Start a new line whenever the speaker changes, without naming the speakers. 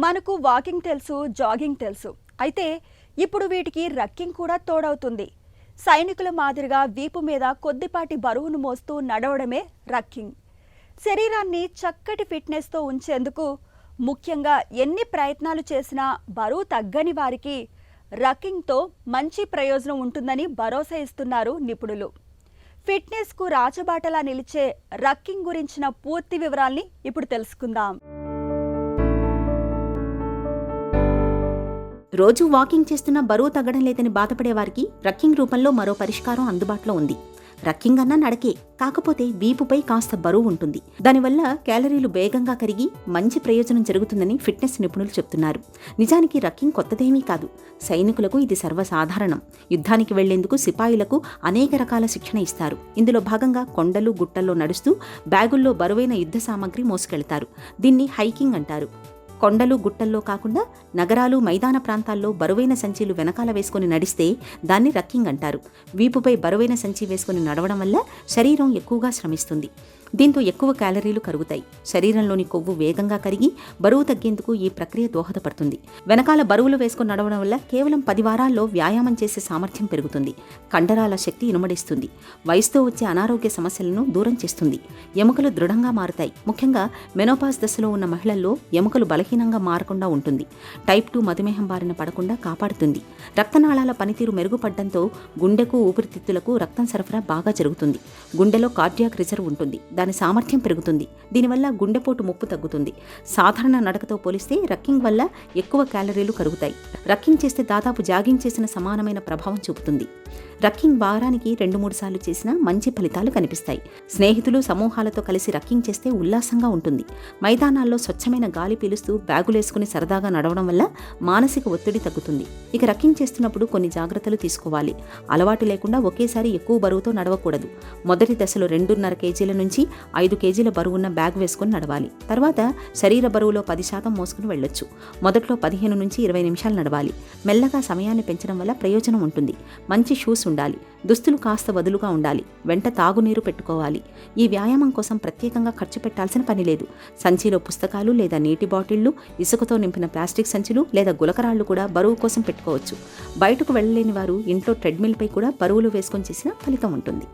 మనకు వాకింగ్ తెలుసు, జాగింగ్ తెలుసు. అయితే ఇప్పుడు వీటికి రక్కింగ్ కూడా తోడవుతుంది. సైనికుల మాదిరిగా వీపు మీద కొద్దిపాటి బరువును మోస్తూ నడవడమే రక్కింగ్. శరీరాన్ని చక్కటి ఫిట్నెస్తో ఉంచేందుకు ముఖ్యంగా ఎన్ని ప్రయత్నాలు చేసినా బరువు తగ్గని వారికి రక్కింగ్తో మంచి ప్రయోజనం ఉంటుందని భరోసా ఇస్తున్నారు నిపుణులు. ఫిట్నెస్కు రాచబాటలా నిలిచే రక్కింగ్ గురించిన పూర్తి వివరాల్ని ఇప్పుడు తెలుసుకుందాం.
రోజు వాకింగ్ చేస్తున్న బరువు తగ్గడం లేదని బాధపడే వారికి రక్కింగ్ రూపంలో మరో పరిష్కారం అందుబాటులో ఉంది. రక్కింగ్ అన్న నడకే, కాకపోతే వీపుపై కాస్త బరువు ఉంటుంది. దానివల్ల క్యాలరీలు వేగంగా కరిగి మంచి ప్రయోజనం జరుగుతుందని ఫిట్నెస్ నిపుణులు చెప్తున్నారు. నిజానికి రక్కింగ్ కొత్తదేమీ కాదు. సైనికులకు ఇది సర్వసాధారణం. యుద్ధానికి వెళ్లేందుకు సిపాయిలకు అనేక రకాల శిక్షణ ఇస్తారు. ఇందులో భాగంగా కొండలు గుట్టల్లో నడుస్తూ బ్యాగుల్లో బరువైన యుద్ధ సామాగ్రి మోసుకెళ్తారు. దీన్ని హైకింగ్ అంటారు. కొండలు గుట్టల్లో కాకుండా నగరాలు మైదాన ప్రాంతాల్లో బరువైన సంచీలు వెనకాల వేసుకుని నడిస్తే దాన్ని రక్కింగ్ అంటారు. వీపుపై బరువైన సంచి వేసుకుని నడవడం వల్ల శరీరం ఎక్కువగా శ్రమిస్తుంది. దీంతో ఎక్కువ క్యాలరీలు కరుగుతాయి. శరీరంలోని కొవ్వు వేగంగా కరిగి బరువు తగ్గేందుకు ఈ ప్రక్రియ దోహదపడుతుంది. వెనకాల బరువులు వేసుకుని నడవడం వల్ల కేవలం 10 వారాల్లో వ్యాయామం చేసే సామర్థ్యం పెరుగుతుంది. కండరాల శక్తి ఇనుమడిస్తుంది. వయసుతో వచ్చే అనారోగ్య సమస్యలను దూరం చేస్తుంది. ఎముకలు దృఢంగా మారుతాయి. ముఖ్యంగా మెనోపాజ్ దశలో ఉన్న మహిళల్లో ఎముకలు బలహీనంగా మారకుండా ఉంటుంది. టైప్ 2 మధుమేహం బారిన పడకుండా కాపాడుతుంది. రక్తనాళాల పనితీరు మెరుగుపడడంతో గుండెకు ఊపిరితిత్తులకు రక్తం సరఫరా బాగా జరుగుతుంది. గుండెలో కార్డియాక్ రిజర్వ్ ఉంటుంది. దాని సామర్థ్యం పెరుగుతుంది. దీనివల్ల గుండెపోటు ముప్పు తగ్గుతుంది. సాధారణ నడకతో పోలిస్తే రక్కింగ్ వల్ల ఎక్కువ క్యాలరీలు కరుగుతాయి. రక్కింగ్ చేస్తే దాదాపు జాగింగ్ చేసిన సమానమైన ప్రభావం చూపుతుంది. రక్కింగ్ వారానికి 2-3 సార్లు చేసినా మంచి ఫలితాలు కనిపిస్తాయి. స్నేహితులు సమూహాలతో కలిసి రక్కింగ్ చేస్తే ఉల్లాసంగా ఉంటుంది. మైదానాల్లో స్వచ్ఛమైన గాలి పీలుస్తూ బ్యాగులేసుకుని సరదాగా నడవడం వల్ల మానసిక ఒత్తిడి తగ్గుతుంది. ఇక రక్కింగ్ చేస్తున్నప్పుడు కొన్ని జాగ్రత్తలు తీసుకోవాలి. అలవాటు లేకుండా ఒకేసారి ఎక్కువ బరువుతో నడవకూడదు. మొదటి దశలో 2.5 కేజీల నుంచి 5 కేజీల బరువున్న బ్యాగ్ వేసుకుని నడవాలి. తర్వాత శరీర బరువులో 10% మోసుకుని వెళ్లొచ్చు. మొదట్లో 15 నుంచి 20 నిమిషాలు నడవాలి. మెల్లగా సమయాన్ని పెంచడం వల్ల ప్రయోజనం ఉంటుంది. మంచి షూస్ ఉండాలి. దుస్తులు కాస్త వదులుగా ఉండాలి. వెంట తాగునీరు పెట్టుకోవాలి. ఈ వ్యాయామం కోసం ప్రత్యేకంగా ఖర్చు పెట్టాల్సిన పని లేదు. సంచిలో పుస్తకాలు లేదా నీటి బాటిళ్లు, ఇసుకతో నింపిన ప్లాస్టిక్ సంచులు లేదా గులకరాళ్లు కూడా బరువు కోసం పెట్టుకోవచ్చు. బయటకు వెళ్లలేని వారు ఇంట్లో ట్రెడ్మిల్పై కూడా బరువులు వేసుకొని చేసిన ఫలితం ఉంటుంది.